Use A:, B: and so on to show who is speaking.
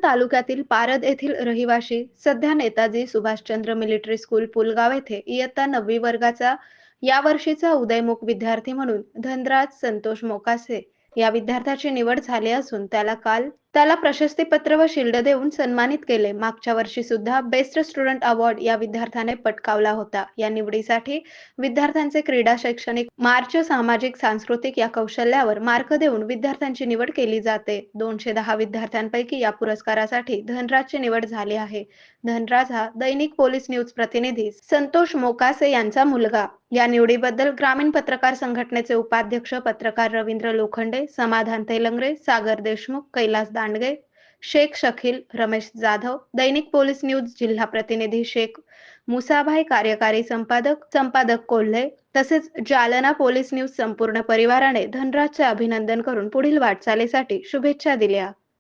A: तालुक्यातील पारध येथील रहिवाशी, सध्या नेताजी सुभाषचंद्र मिलिटरी स्कूल पुलगाव येथे इयत्ता 9वी वर्गाचा या वर्षीचा उदयमुख विद्यार्थी म्हणून धनराज संतोष मोकासे या विद्यार्थ्याची निवड झाली असून त्याला प्रशस्तीपत्र व शिल्ड देऊन सन्मानित केले. मागच्या वर्षी सुद्धा बेस्ट स्टुडंट अवॉर्ड या विद्यार्थ्याने पटकावला होता. या निवडीसाठी विद्यार्थ्यांचे क्रीडा, शैक्षणिक, मार्च, सामाजिक, सांस्कृतिक या कौशल्यावर मार्क देऊन विद्यार्थ्यांची निवड केली जाते. 210 विद्यार्थ्यांपैकी या पुरस्कारासाठी धनराजची निवड झाली आहे. धनराज हा दैनिक पोलीस न्यूज प्रतिनिधी संतोष मोकासे यांचा मुलगा. या निवडीबद्दल ग्रामीण पत्रकार संघटनेचे उपाध्यक्ष पत्रकार रवींद्र लोखंडे, समाधान तेलंगरे, सागर देशमुख, कैलास दांडगे, शेख शकील, रमेश जाधव, दैनिक पोलीस न्यूज जिल्हा प्रतिनिधी शेख मुसाभाई, कार्यकारी संपादक कोल्हे तसेच जालना पोलीस न्यूज संपूर्ण परिवाराने धनराजचे अभिनंदन करून पुढील वाटचालीसाठी शुभेच्छा दिल्या.